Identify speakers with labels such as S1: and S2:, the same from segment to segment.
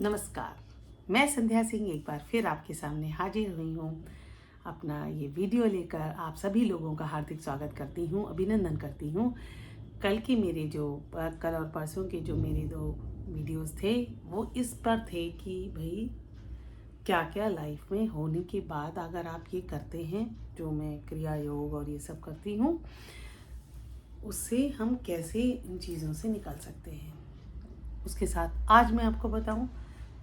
S1: नमस्कार। मैं संध्या सिंह एक बार फिर आपके सामने हाजिर हुई हूँ अपना ये वीडियो लेकर। आप सभी लोगों का हार्दिक स्वागत करती हूँ, अभिनंदन करती हूँ। कल और परसों के जो मेरे 2 वीडियोस थे वो इस पर थे कि भाई क्या क्या लाइफ में होने के बाद अगर आप ये करते हैं, जो मैं क्रिया योग और ये सब करती हूँ, उससे हम कैसे इन चीज़ों से निकल सकते हैं। उसके साथ आज मैं आपको बताऊं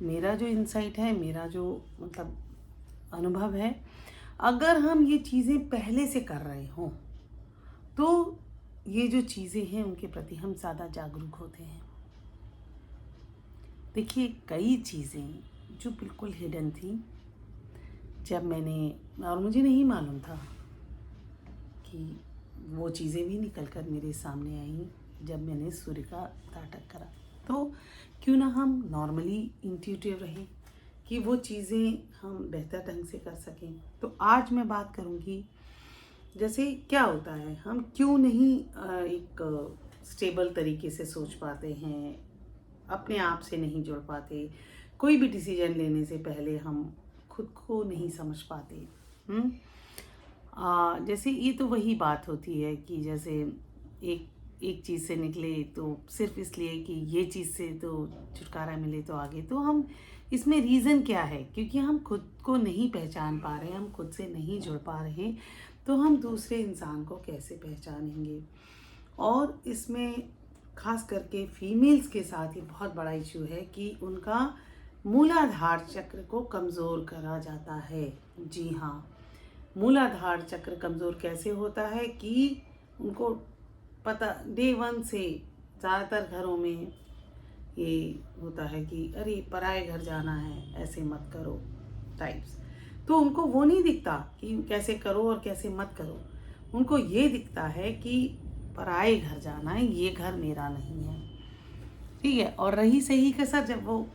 S1: मेरा जो इंसाइट है, मेरा जो अनुभव है। अगर हम ये चीज़ें पहले से कर रहे हों तो ये जो चीज़ें हैं उनके प्रति हम ज़्यादा जागरूक होते हैं। देखिए, कई चीज़ें जो बिल्कुल हिडन थी, जब मैंने और मुझे नहीं मालूम था कि वो चीज़ें भी निकल कर मेरे सामने आई जब मैंने सूर्य का नाटक करा। तो क्यों ना हम नॉर्मली इंट्यूटिव रहें कि वो चीज़ें हम बेहतर ढंग से कर सकें। तो आज मैं बात करूँगी, जैसे क्या होता है, हम क्यों नहीं एक स्टेबल तरीके से सोच पाते हैं, अपने आप से नहीं जुड़ पाते, कोई भी डिसीजन लेने से पहले हम खुद को नहीं समझ पाते। जैसे ये तो वही बात होती है कि जैसे एक एक चीज़ से निकले तो सिर्फ इसलिए कि ये चीज़ से तो छुटकारा मिले तो आगे, तो हम इसमें रीज़न क्या है, क्योंकि हम खुद को नहीं पहचान पा रहे, हम खुद से नहीं जुड़ पा रहे, तो हम दूसरे इंसान को कैसे पहचानेंगे। और इसमें खास करके फीमेल्स के साथ ये बहुत बड़ा इशू है कि उनका मूलाधार चक्र को कमज़ोर करा जाता है। जी हाँ, मूलाधार चक्र कमज़ोर कैसे होता है कि उनको पता डे 1 से ज़्यादातर घरों में ये होता है कि अरे पराए घर जाना है, ऐसे मत करो टाइप्स। तो उनको वो नहीं दिखता कि कैसे करो और कैसे मत करो, उनको ये दिखता है कि पराए घर जाना है, ये घर मेरा नहीं है। ठीक है। और रही सही कसर, जब वो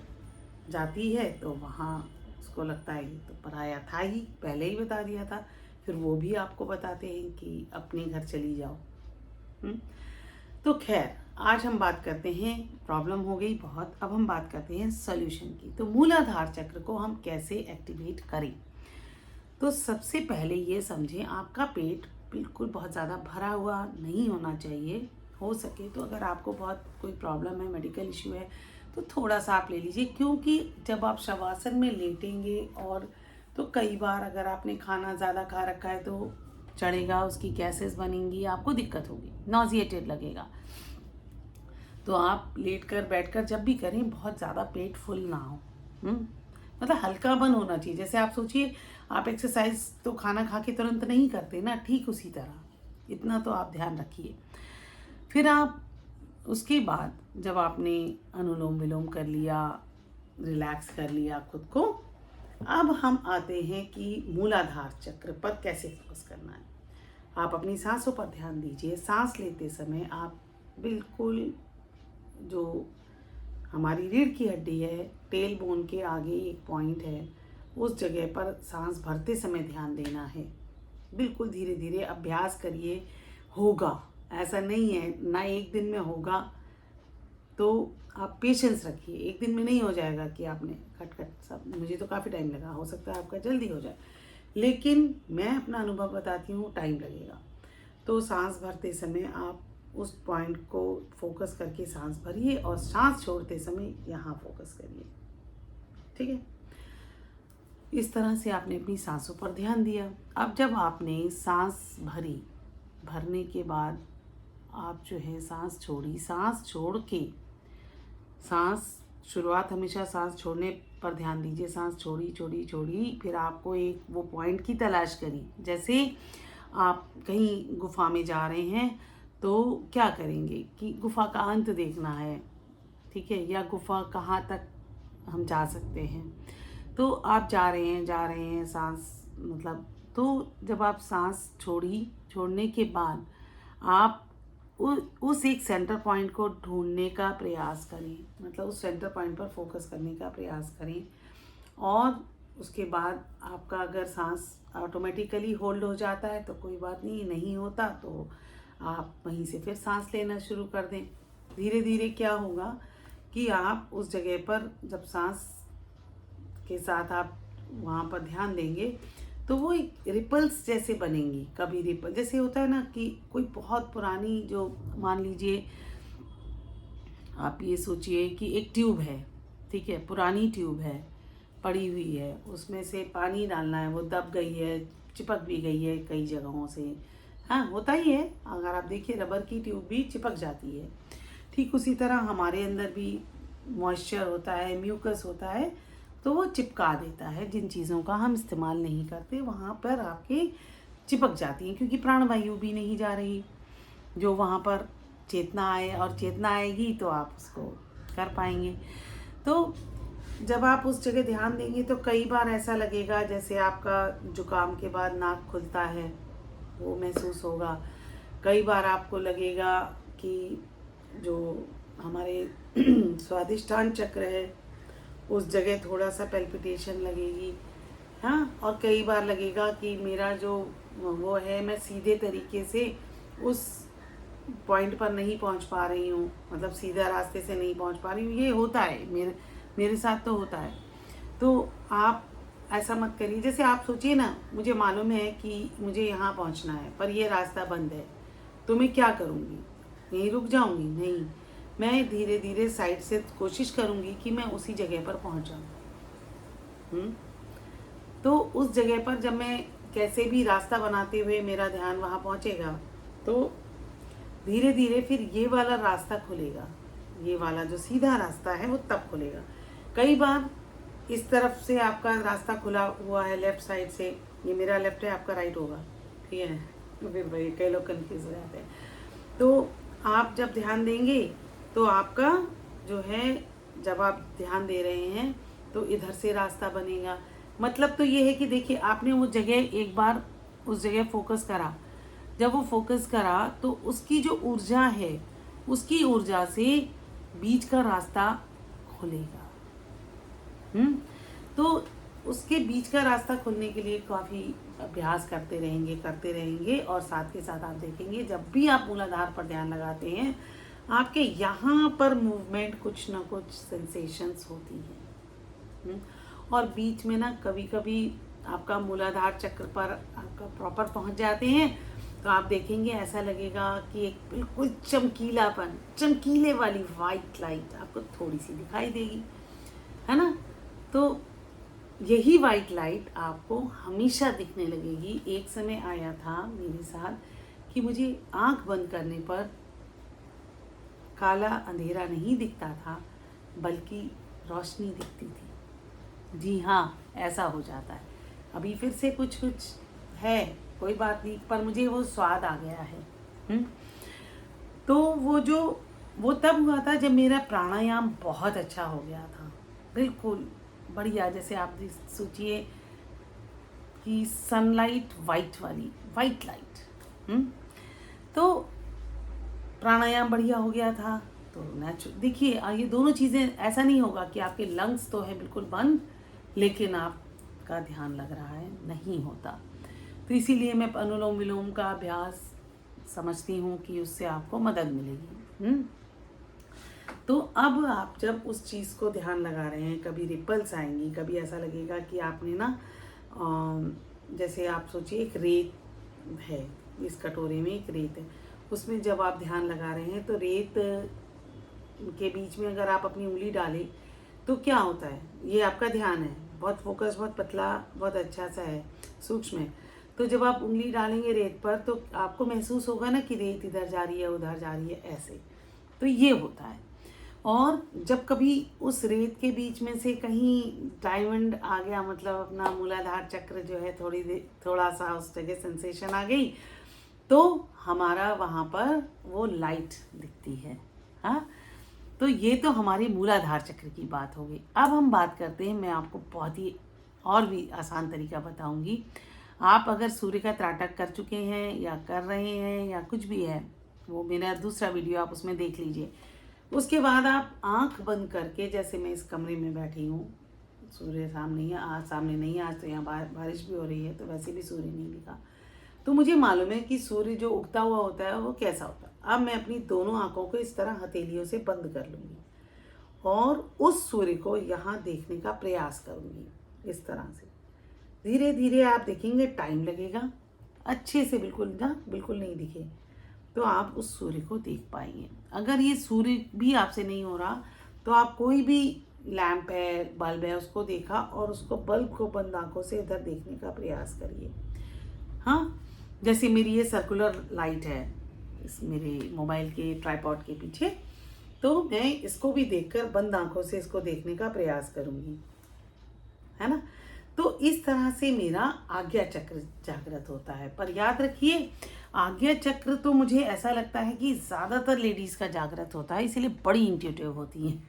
S1: जाती है तो वहाँ उसको लगता है ये तो पराया था ही, पहले ही बता दिया था। फिर वो भी आपको बताते हैं कि अपने घर चली जाओ। तो खैर, आज हम बात करते हैं, प्रॉब्लम हो गई बहुत, अब हम बात करते हैं सॉल्यूशन की। तो मूलाधार चक्र को हम कैसे एक्टिवेट करें। तो सबसे पहले ये समझें, आपका पेट बिल्कुल बहुत ज़्यादा भरा हुआ नहीं होना चाहिए। हो सके तो अगर आपको बहुत कोई प्रॉब्लम है, मेडिकल इश्यू है, तो थोड़ा सा आप ले लीजिए, क्योंकि जब आप शवासन में लेटेंगे और तो कई बार अगर आपने खाना ज़्यादा खा रखा है तो चढ़ेगा, उसकी गैसेस बनेंगी, आपको दिक्कत होगी, नॉजिएटेड लगेगा। तो आप लेट कर बैठ कर जब भी करें, बहुत ज़्यादा पेट फुल ना हो। हल्कापन होना चाहिए। जैसे आप सोचिए, आप एक्सरसाइज तो खाना खा के तुरंत नहीं करते ना, ठीक उसी तरह इतना तो आप ध्यान रखिए। फिर आप उसके बाद जब आपने अनुलोम विलोम कर लिया, रिलैक्स कर लिया खुद को, अब हम आते हैं कि मूलाधार चक्र पर कैसे फोकस करना है। आप अपनी सांसों पर ध्यान दीजिए। सांस लेते समय आप बिल्कुल, जो हमारी रीढ़ की हड्डी है, टेल बोन के आगे एक पॉइंट है, उस जगह पर सांस भरते समय ध्यान देना है। बिल्कुल धीरे धीरे अभ्यास करिए, होगा, ऐसा नहीं है ना एक दिन में होगा। तो आप पेशेंस रखिए, एक दिन में नहीं हो जाएगा कि आपने खट खट सब। मुझे तो काफ़ी टाइम लगा, हो सकता है आपका जल्दी हो जाए, लेकिन मैं अपना अनुभव बताती हूँ, टाइम लगेगा। तो सांस भरते समय आप उस पॉइंट को फोकस करके सांस भरिए और सांस छोड़ते समय यहाँ फोकस करिए। ठीक है। इस तरह से आपने अपनी सांसों पर ध्यान दिया। अब जब आपने सांस भरी, भरने के बाद आप जो है सांस छोड़ी, सांस छोड़ के सांस शुरुआत हमेशा सांस छोड़ने पर ध्यान दीजिए। सांस छोड़ी छोड़ी छोड़ी, फिर आपको एक वो पॉइंट की तलाश करी। जैसे आप कहीं गुफा में जा रहे हैं तो क्या करेंगे कि गुफा का अंत देखना है, ठीक है, या गुफा कहाँ तक हम जा सकते हैं। तो आप जा रहे हैं सांस, तो जब आप सांस छोड़ने के बाद आप उस एक सेंटर पॉइंट को ढूंढने का प्रयास करें, उस सेंटर पॉइंट पर फोकस करने का प्रयास करें। और उसके बाद आपका अगर सांस ऑटोमेटिकली होल्ड हो जाता है तो कोई बात नहीं, नहीं होता तो आप वहीं से फिर सांस लेना शुरू कर दें। धीरे धीरे क्या होगा कि आप उस जगह पर जब सांस के साथ आप वहाँ पर ध्यान देंगे तो वो एक रिपल्स जैसे बनेंगी। कभी रिपल जैसे होता है ना कि कोई बहुत पुरानी, जो मान लीजिए आप ये सोचिए कि एक ट्यूब है, ठीक है, पुरानी ट्यूब है, पड़ी हुई है, उसमें से पानी डालना है, वो दब गई है, चिपक भी गई है कई जगहों से। हाँ, होता ही है, अगर आप देखिए रबर की ट्यूब भी चिपक जाती है। ठीक उसी तरह हमारे अंदर भी मॉइस्चर होता है, म्यूकस होता है, तो वो चिपका देता है। जिन चीज़ों का हम इस्तेमाल नहीं करते वहाँ पर आपके चिपक जाती हैं, क्योंकि प्राणवायु भी नहीं जा रही। जो वहाँ पर चेतना आए, और चेतना आएगी तो आप उसको कर पाएंगे। तो जब आप उस जगह ध्यान देंगे तो कई बार ऐसा लगेगा जैसे आपका जुकाम के बाद नाक खुलता है, वो महसूस होगा। कई बार आपको लगेगा कि जो हमारे स्वादिष्टान चक्र है उस जगह थोड़ा सा पैल्पिटेशन लगेगी। हाँ, और कई बार लगेगा कि मेरा जो वो है, मैं सीधे तरीके से उस पॉइंट पर नहीं पहुंच पा रही हूँ, मतलब सीधा रास्ते से नहीं पहुंच पा रही हूँ। ये होता है, मेरे साथ तो होता है। तो आप ऐसा मत करिए। जैसे आप सोचिए ना, मुझे मालूम है कि मुझे यहाँ पहुँचना है पर ये रास्ता बंद है, तो मैं क्या करूँगी? यहीं रुक जाऊँगी? नहीं, मैं धीरे धीरे साइड से कोशिश करूँगी कि मैं उसी जगह पर पहुँच जाऊँ। तो उस जगह पर जब मैं कैसे भी रास्ता बनाते हुए मेरा ध्यान वहाँ पहुँचेगा, तो धीरे धीरे फिर ये वाला रास्ता खुलेगा। ये वाला जो सीधा रास्ता है वो तब खुलेगा। कई बार इस तरफ से आपका रास्ता खुला हुआ है, लेफ्ट साइड से, ये मेरा लेफ्ट है, आपका राइट होगा, ठीक है, फिर भाई कई लोग कन्फ्यूज हो जाते हैं। तो आप जब ध्यान देंगे तो आपका जो है, जब आप ध्यान दे रहे हैं तो इधर से रास्ता बनेगा। मतलब तो ये है कि देखिए, आपने वो जगह एक बार उस जगह फोकस करा, जब वो फोकस करा तो उसकी जो ऊर्जा है, उसकी ऊर्जा से बीच का रास्ता खुलेगा। तो उसके बीच का रास्ता खुलने के लिए काफ़ी अभ्यास करते रहेंगे, और साथ के साथ आप देखेंगे जब भी आप मूलाधार पर ध्यान लगाते हैं, आपके यहाँ पर मूवमेंट, कुछ ना कुछ सेंसेशंस होती है। और बीच में ना कभी कभी आपका मूलाधार चक्र पर आपका प्रॉपर पहुँच जाते हैं, तो आप देखेंगे ऐसा लगेगा कि एक बिल्कुल चमकीलापन, चमकीले वाली वाइट लाइट आपको थोड़ी सी दिखाई देगी, है ना। तो यही वाइट लाइट आपको हमेशा दिखने लगेगी। एक समय आया था मेरे साथ कि मुझे आंख बंद करने पर काला अंधेरा नहीं दिखता था, बल्कि रोशनी दिखती थी। जी हाँ, ऐसा हो जाता है। अभी फिर से कुछ कुछ है, कोई बात नहीं, पर मुझे वो स्वाद आ गया है। तो वो तब हुआ था जब मेरा प्राणायाम बहुत अच्छा हो गया था, बिल्कुल बढ़िया। जैसे आप सोचिए कि सनलाइट वाइट वाली, वाइट लाइट। तो प्राणायाम बढ़िया हो गया था। तो नेचुरल देखिए, ये दोनों चीज़ें, ऐसा नहीं होगा कि आपके लंग्स तो है बिल्कुल बंद लेकिन आपका ध्यान लग रहा है, नहीं होता। तो इसीलिए मैं अनुलोम विलोम का अभ्यास समझती हूँ कि उससे आपको मदद मिलेगी। तो अब आप जब उस चीज़ को ध्यान लगा रहे हैं, कभी रिपल्स आएंगी, कभी ऐसा लगेगा कि आपने ना जैसे आप सोचिए एक रेत है, इस कटोरे में एक रेत है, उसमें जब आप ध्यान लगा रहे हैं तो रेत के बीच में अगर आप अपनी उंगली डालें तो क्या होता है, ये आपका ध्यान है, बहुत फोकस, बहुत पतला, बहुत अच्छा सा है, सूक्ष्म है। तो जब आप उंगली डालेंगे रेत पर तो आपको महसूस होगा ना कि रेत इधर जा रही है, उधर जा रही है, ऐसे। तो ये होता है। और जब कभी उस रेत के बीच में से कहीं डायमंड आ गया, मतलब अपना मूलाधार चक्र जो है, थोड़ा सा उस जगह सेंसेशन आ गई, तो हमारा वहाँ पर वो लाइट दिखती है। हाँ, तो ये तो हमारी मूलाधार चक्र की बात हो गई। अब हम बात करते हैं, मैं आपको बहुत ही और भी आसान तरीका बताऊंगी। आप अगर सूर्य का त्राटक कर चुके हैं या कर रहे हैं या कुछ भी है, वो मेरा दूसरा वीडियो आप उसमें देख लीजिए। उसके बाद आप आंख बंद करके, जैसे मैं इस कमरे में बैठी हूँ, सूर्य सामने है, आज सामने नहीं है, आज तो यहाँ बारिश भी हो रही है तो वैसे भी सूर्य नहीं दिखा, तो मुझे मालूम है कि सूर्य जो उगता हुआ होता है वो कैसा होता है। अब मैं अपनी दोनों आंखों को इस तरह हथेलियों से बंद कर लूँगी और उस सूर्य को यहाँ देखने का प्रयास करूँगी इस तरह से। धीरे धीरे आप देखेंगे, टाइम लगेगा, अच्छे से बिल्कुल ना, बिल्कुल नहीं दिखे तो आप उस सूर्य को देख पाएंगे। अगर ये सूर्य भी आपसे नहीं हो रहा तो आप कोई भी लैंप है, बल्ब है, उसको देखा और उसको बल्ब को बंद आंखों से इधर देखने का प्रयास करिए। हाँ, जैसे मेरी ये सर्कुलर लाइट है इस मेरे मोबाइल के ट्राइपॉड के पीछे, तो मैं इसको भी देखकर बंद आंखों से इसको देखने का प्रयास करूँगी, है ना। तो इस तरह से मेरा आज्ञा चक्र जागृत होता है। पर याद रखिए, आज्ञा चक्र तो मुझे ऐसा लगता है कि ज़्यादातर लेडीज़ का जागृत होता है, इसीलिए बड़ी इंट्यूटिव होती हैं,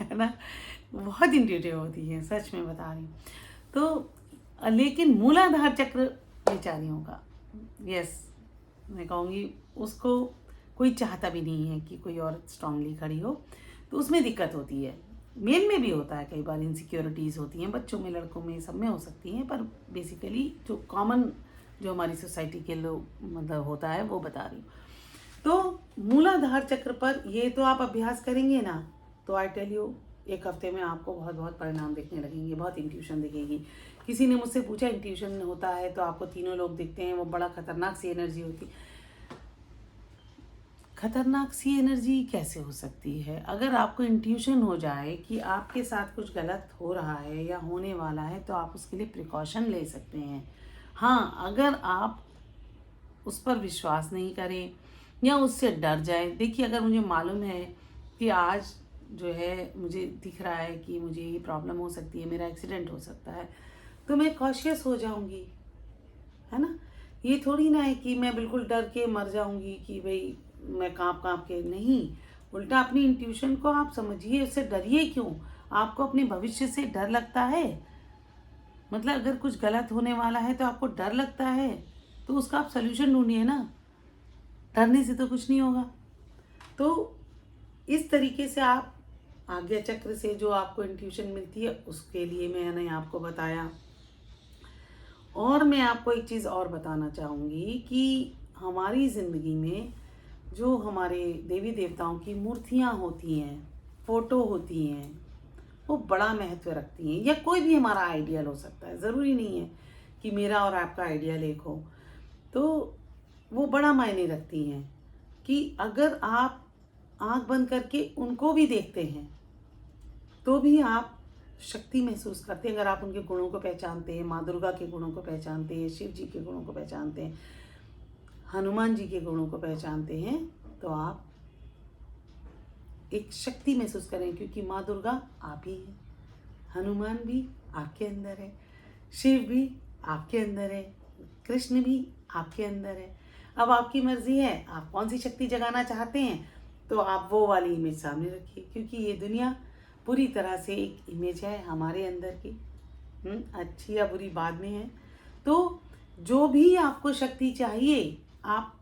S1: है ना, बहुत इंट्यूटिव होती है, सच में बता रही हूँ। तो लेकिन मूलाधार चक्र बेचारियों का, यस, मैं कहूँगी उसको कोई चाहता भी नहीं है कि कोई और स्ट्रांगली खड़ी हो, तो उसमें दिक्कत होती है। मेल में भी होता है, कई बार इनसिक्योरिटीज़ होती हैं, बच्चों में, लड़कों में, सब में हो सकती हैं, पर बेसिकली जो कॉमन जो हमारी सोसाइटी के लोग मतलब होता है वो बता रही हूँ। तो मूलाधार चक्र पर ये तो आप अभ्यास करेंगे ना, तो आई टेल यू, एक हफ्ते में आपको बहुत बहुत परिणाम दिखने लगेंगे, बहुत इंट्यूशन दिखेगी। किसी ने मुझसे पूछा इंट्यूशन होता है तो आपको तीनों लोग दिखते हैं, वो बड़ा खतरनाक सी एनर्जी होती। खतरनाक सी एनर्जी कैसे हो सकती है? अगर आपको इंट्यूशन हो जाए कि आपके साथ कुछ गलत हो रहा है या होने वाला है तो आप उसके लिए प्रिकॉशन ले सकते हैं। हाँ, अगर आप उस पर विश्वास नहीं करें या उससे डर जाए, देखिए अगर मुझे मालूम है कि आज जो है मुझे दिख रहा है कि मुझे ये प्रॉब्लम हो सकती है, मेरा एक्सीडेंट हो सकता है, तो मैं कॉशियस हो जाऊंगी, है ना। ये थोड़ी ना है कि मैं बिल्कुल डर के मर जाऊंगी कि भाई मैं काँप काँप के, नहीं। उल्टा अपनी इंट्यूशन को आप समझिए, उससे डरिए क्यों। आपको अपने भविष्य से डर लगता है, मतलब अगर कुछ गलत होने वाला है तो आपको डर लगता है, तो उसका आप सल्यूशन ढूंढिए ना, डरने से तो कुछ नहीं होगा। तो इस तरीके से आप आज्ञा चक्र से जो आपको इंट्यूशन मिलती है, उसके लिए मैंने आपको बताया। और मैं आपको एक चीज़ और बताना चाहूँगी कि हमारी ज़िंदगी में जो हमारे देवी देवताओं की मूर्तियाँ होती हैं, फ़ोटो होती हैं, वो बड़ा महत्व रखती हैं। या कोई भी हमारा आइडियल हो सकता है, ज़रूरी नहीं है कि मेरा और आपका आइडियल एक हो। तो वो बड़ा मायने रखती हैं कि अगर आप आँख बंद करके उनको भी देखते हैं तो भी आप शक्ति महसूस करते हैं। अगर आप उनके गुणों को पहचानते हैं, माँ दुर्गा के गुणों को पहचानते हैं, शिव जी के गुणों को पहचानते हैं, हनुमान जी के गुणों को पहचानते हैं, तो आप एक शक्ति महसूस करें, क्योंकि माँ दुर्गा आप ही हैं, हनुमान भी आपके अंदर है, शिव भी आपके अंदर है, कृष्ण भी आपके अंदर है। अब आपकी मर्जी है, आप कौन सी शक्ति जगाना चाहते हैं, तो आप वो वाली इमेज सामने रखिए, क्योंकि ये दुनिया पूरी तरह से एक इमेज है हमारे अंदर की। अच्छी या बुरी बाद में है। तो जो भी आपको शक्ति चाहिए, आप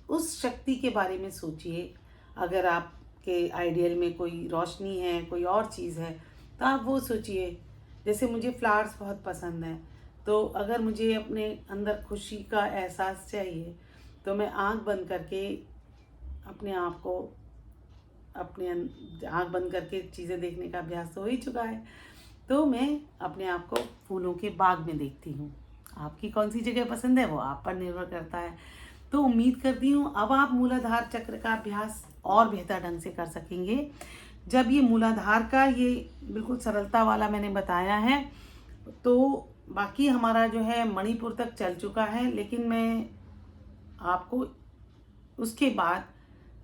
S1: उस शक्ति के बारे में सोचिए। अगर आपके आइडियल में कोई रोशनी है, कोई और चीज़ है, तो आप वो सोचिए। जैसे मुझे फ्लावर्स बहुत पसंद हैं, तो अगर मुझे अपने अंदर खुशी का एहसास चाहिए तो मैं आँख बंद करके अपने आप को, अपने आँख बंद करके चीज़ें देखने का अभ्यास तो हो ही चुका है, तो मैं अपने आप को फूलों के बाग में देखती हूँ। आपकी कौन सी जगह पसंद है वो आप पर निर्भर करता है। तो उम्मीद करती हूँ अब आप मूलाधार चक्र का अभ्यास और बेहतर ढंग से कर सकेंगे। जब ये मूलाधार का ये बिल्कुल सरलता वाला मैंने बताया है, तो बाकी हमारा जो है मणिपुर तक चल चुका है, लेकिन मैं आपको उसके बाद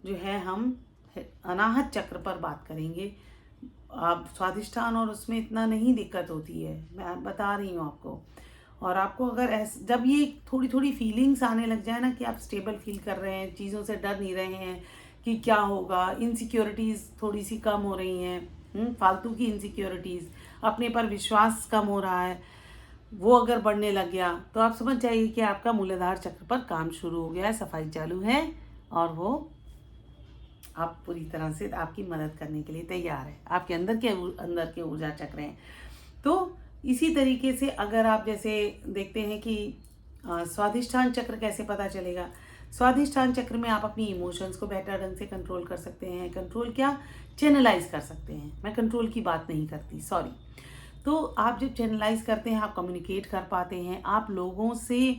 S1: जो है हम अनाहत चक्र पर बात करेंगे। आप स्वादिष्ठान और उसमें इतना नहीं दिक्कत होती है, मैं बता रही हूँ आपको। और आपको अगर जब ये थोड़ी थोड़ी फीलिंग्स आने लग जाए ना कि आप स्टेबल फील कर रहे हैं, चीज़ों से डर नहीं रहे हैं कि क्या होगा, इनसिक्योरिटीज़ थोड़ी सी कम हो रही हैं, फालतू की इनसिक्योरिटीज़, अपने पर विश्वास कम हो रहा है, वो अगर बढ़ने लग गया, तो आप समझ जाइए कि आपका मूलाधार चक्र पर काम शुरू हो गया है, सफाई चालू है, और वो आप पूरी तरह से आपकी मदद करने के लिए तैयार है। आपके अंदर के ऊर्जा चक्र हैं। तो इसी तरीके से अगर आप जैसे देखते हैं कि स्वाधिष्ठान चक्र कैसे पता चलेगा, स्वाधिष्ठान चक्र में आप अपनी इमोशंस को बेहतर ढंग से कंट्रोल कर सकते हैं। कंट्रोल क्या, चैनलाइज कर सकते हैं। मैं कंट्रोल की बात नहीं करती, सॉरी। तो आप जब चैनलाइज करते हैं, आप कम्युनिकेट कर पाते हैं, आप लोगों से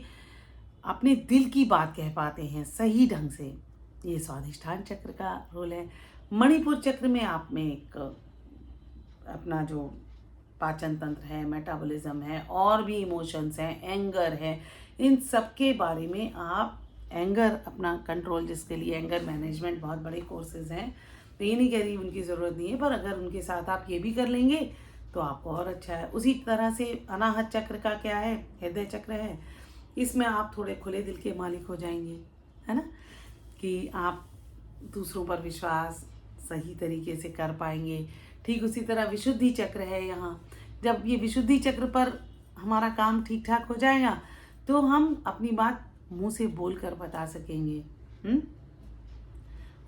S1: अपने दिल की बात कह पाते हैं सही ढंग से। ये स्वाधिष्ठान चक्र का रोल है। मणिपुर चक्र में आप में एक अपना जो पाचन तंत्र है, मेटाबॉलिज्म है, और भी इमोशंस हैं, एंगर है, इन सब के बारे में आप एंगर अपना कंट्रोल, जिसके लिए एंगर मैनेजमेंट बहुत बड़े कोर्सेज हैं। तो ये नहीं कह रही उनकी ज़रूरत नहीं है, पर अगर उनके साथ आप ये भी कर लेंगे तो आपको और अच्छा है। उसी तरह से अनाहत चक्र का क्या है, हृदय चक्र है। इसमें आप थोड़े खुले दिल के मालिक हो जाएंगे, है ना, कि आप दूसरों पर विश्वास सही तरीके से कर पाएंगे। ठीक उसी तरह विशुद्धि चक्र है यहाँ। जब ये विशुद्धि चक्र पर हमारा काम ठीक ठाक हो जाएगा तो हम अपनी बात मुंह से बोल कर बता सकेंगे।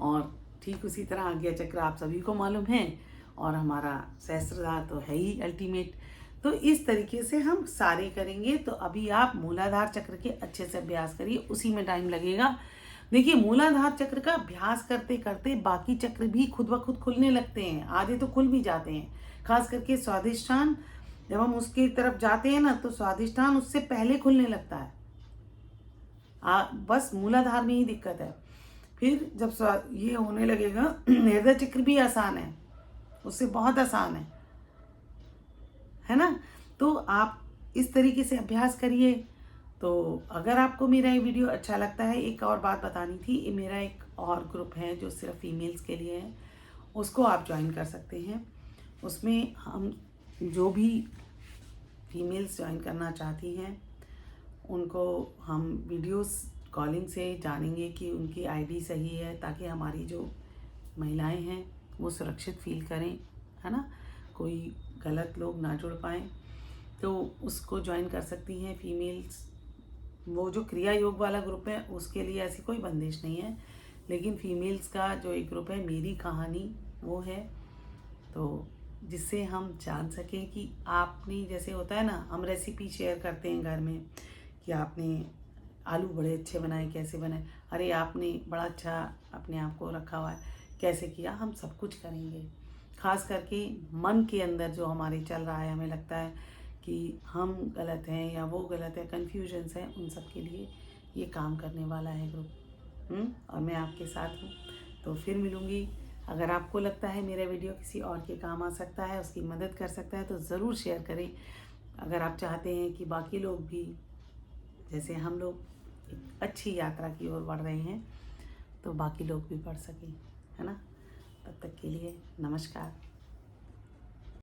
S1: और ठीक उसी तरह आज्ञा चक्र आप सभी को मालूम है, और हमारा सहस्त्रधार तो है ही अल्टीमेट। तो इस तरीके से हम सारे करेंगे। तो अभी आप मूलाधार चक्र के अच्छे से अभ्यास करिए, उसी में टाइम लगेगा। देखिए, मूलाधार चक्र का अभ्यास करते करते बाकी चक्र भी खुद ब खुद खुलने लगते हैं, आधे तो खुल भी जाते हैं। खास करके स्वाधिष्ठान, जब हम उसकी तरफ जाते हैं ना, तो स्वाधिष्ठान उससे पहले खुलने लगता है। बस मूलाधार में ही दिक्कत है। फिर जब ये होने लगेगा, हृदय चक्र भी आसान है, उससे बहुत आसान है ना। तो आप इस तरीके से अभ्यास करिए। तो अगर आपको मेरा ये वीडियो अच्छा लगता है, एक और बात बतानी थी, ये मेरा एक और ग्रुप है जो सिर्फ फीमेल्स के लिए है, उसको आप ज्वाइन कर सकते हैं। उसमें हम जो भी फीमेल्स ज्वाइन करना चाहती हैं उनको हम वीडियोस कॉलिंग से जानेंगे कि उनकी आईडी सही है, ताकि हमारी जो महिलाएं हैं वो सुरक्षित फील करें, है ना, कोई गलत लोग ना जुड़ पाएँ। तो उसको ज्वाइन कर सकती हैं फीमेल्स। वो जो क्रिया योग वाला ग्रुप है उसके लिए ऐसी कोई बंदिश नहीं है, लेकिन फीमेल्स का जो एक ग्रुप है, मेरी कहानी, वो है। तो जिससे हम जान सकें कि आपने, जैसे होता है ना, हम रेसिपी शेयर करते हैं घर में कि आपने आलू बड़े अच्छे बनाए, कैसे बनाए, अरे आपने बड़ा अच्छा अपने आप को रखा हुआ है, कैसे किया, हम सब कुछ करेंगे। खास करके मन के अंदर जो हमारे चल रहा है, हमें लगता है कि हम गलत हैं या वो गलत है, कन्फ्यूजन्स हैं, उन सब के लिए ये काम करने वाला है ग्रुप। और मैं आपके साथ हूँ। तो फिर मिलूँगी। अगर आपको लगता है मेरा वीडियो किसी और के काम आ सकता है, उसकी मदद कर सकता है, तो ज़रूर शेयर करें। अगर आप चाहते हैं कि बाकी लोग भी, जैसे हम लोग एक अच्छी यात्रा की ओर बढ़ रहे हैं, तो बाकी लोग भी बढ़ सकें, है ना। तब तक के लिए नमस्कार।